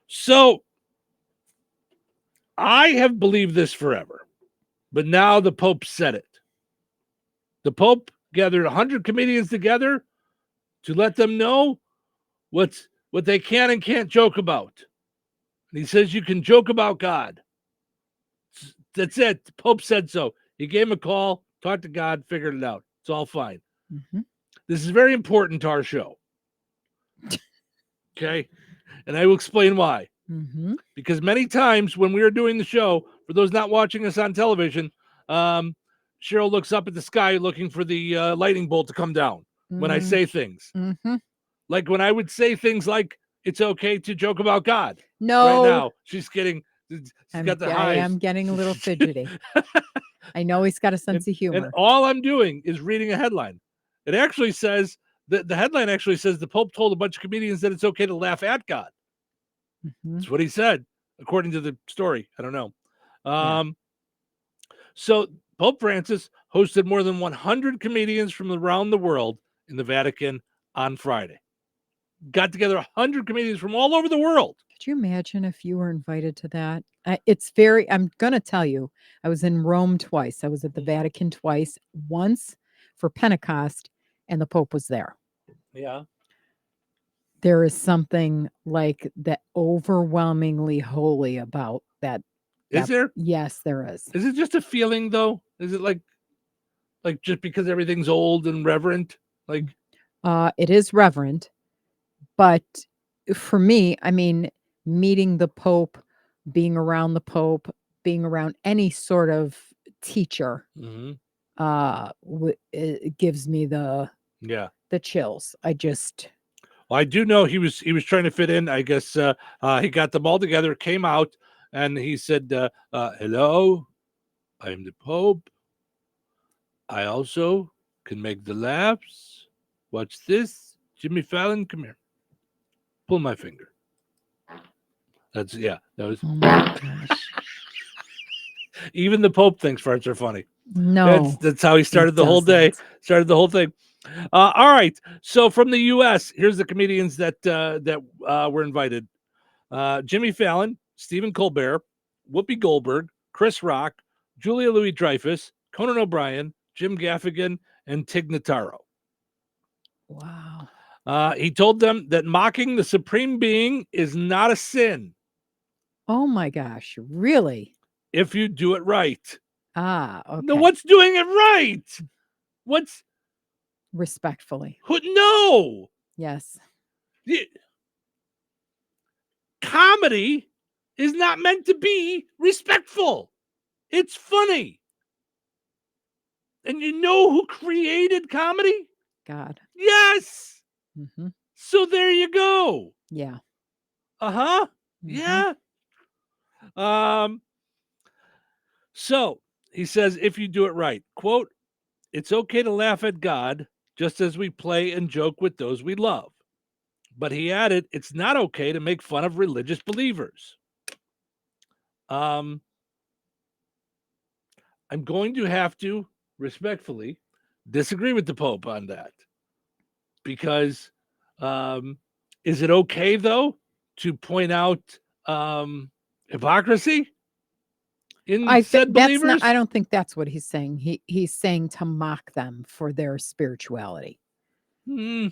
So I have believed this forever, but now the Pope said it. The Pope gathered 100 comedians together to let them know what they can and can't joke about. And he says you can joke about God. That's it. The Pope said so. He gave him a call, talked to God, figured it out. It's all fine. Mm-hmm. This is very important to our show. Okay? And I will explain why. Mm-hmm. Because many times when we are doing the show, for those not watching us on television, Cheryl looks up at the sky looking for the lightning bolt to come down when I say things. Mm-hmm. Like when I would say things like, it's okay to joke about God. No. Right now, she's getting, she's got the I hives. am getting a little fidgety. I know he's got a sense of humor. And all I'm doing is reading a headline. It actually says, the headline actually says the Pope told a bunch of comedians that it's okay to laugh at God. Mm-hmm. That's what he said, according to the story. I don't know. Yeah. So Pope Francis hosted more than 100 comedians from around the world in the Vatican on Friday. Got together 100 comedians from all over the world. Could you imagine if you were invited to that? I'm going to tell you, I was in Rome twice. I was at the Vatican twice, once for Pentecost, and the Pope was there. Yeah. There is something like that overwhelmingly holy about that. Is there? Yes, there is. Is it just a feeling, though? Is it like just because everything's old and reverent? Like, it is reverent, but for me, I mean, meeting the Pope, being around the Pope, being around any sort of teacher, it gives me the chills. Well, I do know he was trying to fit in. I guess he got them all together, came out, and he said, "Hello, I am the Pope. I also can make the laughs. Watch this, Jimmy Fallon. Come here, pull my finger." That was. Oh my gosh. Even the Pope thinks farts are funny. No, that's how he started the whole day. Started the whole thing. All right. So from the U.S., here's the comedians that were invited: Jimmy Fallon, Stephen Colbert, Whoopi Goldberg, Chris Rock, Julia Louis-Dreyfus, Conan O'Brien, Jim Gaffigan, and Tig Notaro. Wow. He told them that mocking the Supreme Being is not a sin. Oh my gosh, really? If you do it right. Okay. No, what's doing it right? What's respectfully? No. Yes. Comedy is not meant to be respectful. It's funny. And you know who created comedy? God. Yes. Mm-hmm. So there you go. Yeah. Uh-huh. Mm-hmm. Yeah. So he says, if you do it right, quote, it's okay to laugh at God just as we play and joke with those we love. But he added, it's not okay to make fun of religious believers. I'm going to have to respectfully disagree with the Pope on that. Because is it okay, though, to point out hypocrisy in said believers? I don't think that's what he's saying. He's saying to mock them for their spirituality. Yeah.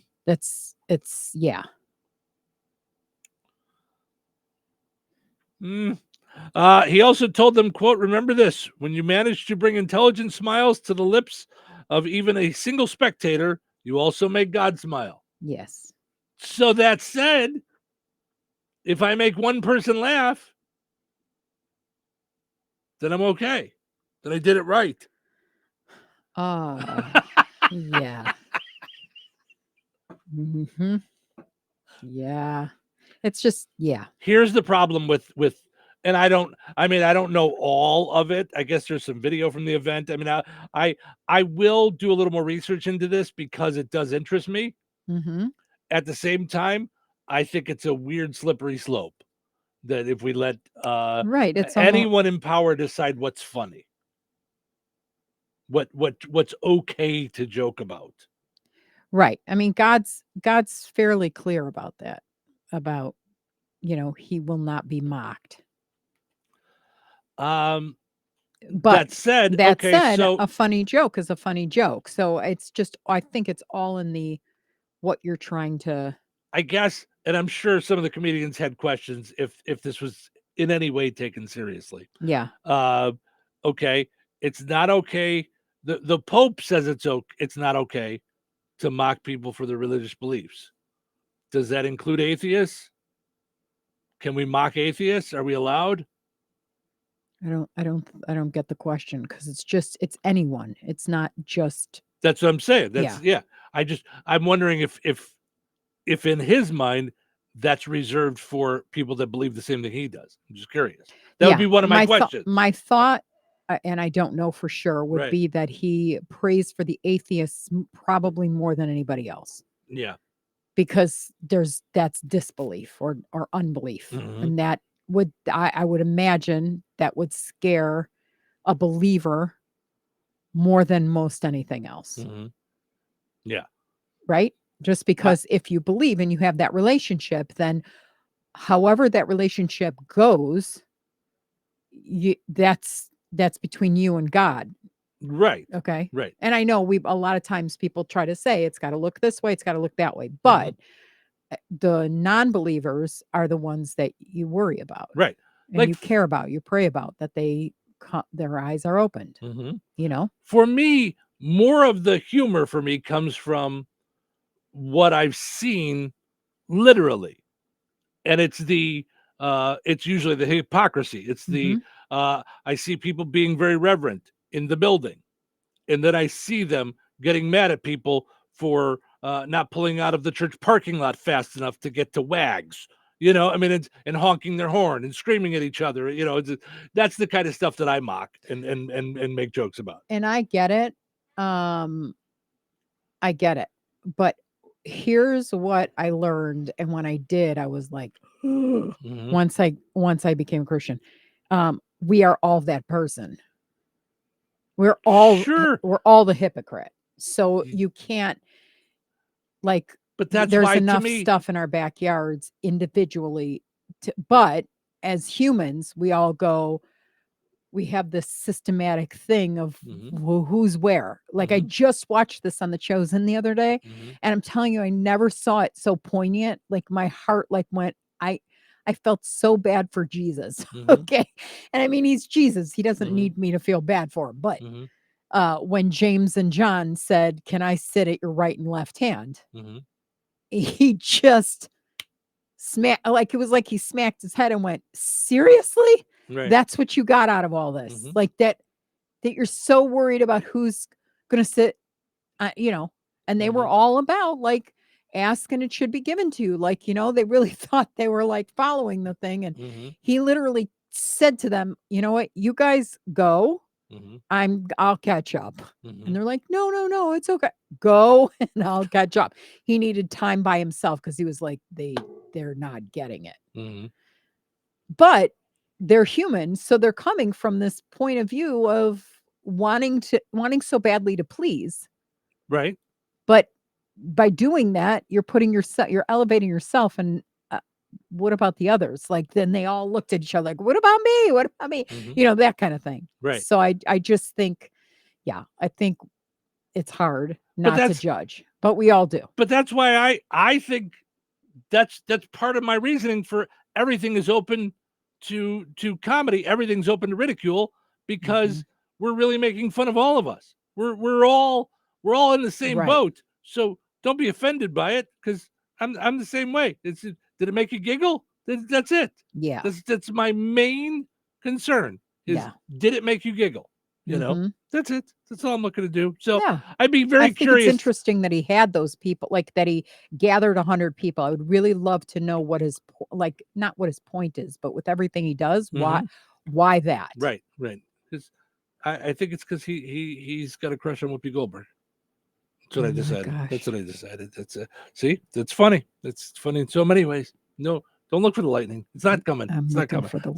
He also told them, quote, remember this, when you manage to bring intelligent smiles to the lips of even a single spectator, you also make God smile. Yes. So that said, if I make one person laugh, then I'm okay. Then I did it right. Yeah. Mm-hmm. Yeah. It's just, yeah. Here's the problem with and I don't know all of it. I guess there's some video from the event. I mean, I will do a little more research into this because it does interest me. Mm-hmm. At the same time, I think it's a weird slippery slope that if we let it's anyone in power decide what's funny, what's okay to joke about. Right. I mean, God's fairly clear about that, about he will not be mocked. But But that that okay, said, so a funny joke is a funny joke. So it's just, I think it's all in the what you're trying to. I guess, and I'm sure some of the comedians had questions if this was in any way taken seriously. Yeah. Okay, it's not okay. The Pope says it's not okay to mock people for their religious beliefs. Does that include atheists? Can we mock atheists? Are we allowed? I don't get the question, because it's anyone. It's not just. That's what I'm saying. That's Yeah. I'm wondering if in his mind that's reserved for people that believe the same thing he does. I'm just curious. That would be one of my questions. My thought, and I don't know for sure, would Right. be that he prays for the atheists probably more than anybody else, Yeah. because that's disbelief or unbelief, Mhm. and that would, I would imagine, that would scare a believer more than most anything else. Mhm. Yeah. Right? Just because if you believe and you have that relationship, then however that relationship goes, that's between you and God. Right. Okay. Right. And I know a lot of times people try to say it's got to look this way, it's got to look that way, but the non-believers are the ones that you worry about, Right. and Like you care about, you pray about, that their eyes are opened. For me, more of the humor for me comes from what I've seen literally, and it's usually the hypocrisy. It's I see people being very reverent in the building, and then I see them getting mad at people for not pulling out of the church parking lot fast enough to get to WAGs. I mean, and honking their horn and screaming at each other. That's the kind of stuff that I mock and make jokes about. And I get it. I get it. But here's what I learned, and when I did, I was like, once I became a Christian, we are all that person. We're all the hypocrite. So you can't, like, but that's there's why, enough to me, stuff in our backyards individually but as humans, we all go, we have this systematic thing of who's where. Like, I just watched this on The Chosen the other day, and I'm telling you, I never saw it so poignant. Like, my heart went, I felt so bad for Jesus. Okay. And I mean, he's Jesus. He doesn't need me to feel bad for him. But when James and John said, "Can I sit at your right and left hand?" He just smacked, it was like he smacked his head and went, "Seriously? Right. That's what you got out of all this? Like, that you're so worried about who's going to sit, and they were all about, like, ask and it should be given to you. Like, they really thought they were, like, following the thing. And he literally said to them, "You know what? You guys go. I'll catch up." And they're like, no, it's okay. Go and I'll catch up. He needed time by himself because he was like, they're not getting it. But they're humans, so they're coming from this point of view of wanting so badly to please. Right. But by doing that, you're elevating yourself. And what about the others? Like, then they all looked at each other like, what about me? What about me? That kind of thing. Right. So I just think, I think it's hard not to judge, but we all do. But that's why I think that's part of my reasoning for everything is open to comedy. Everything's open to ridicule, because we're really making fun of all of us. We're all in the same boat. So don't be offended by it, because I'm the same way. Did it make you giggle? That's it. Yeah. That's my main concern. Did it make you giggle? That's it. That's all I'm looking to do. So I'd be very curious. It's interesting that he had those people, like, that he gathered 100 people. I would really love to know what his, not what his point is, but with everything he does, why that? Right. Because I think it's because he's got a crush on Whoopi Goldberg. That's what I decided. That's what I decided. See, that's funny. It's funny in so many ways. No, don't look for the lightning. It's not coming. I'm it's not looking coming. for the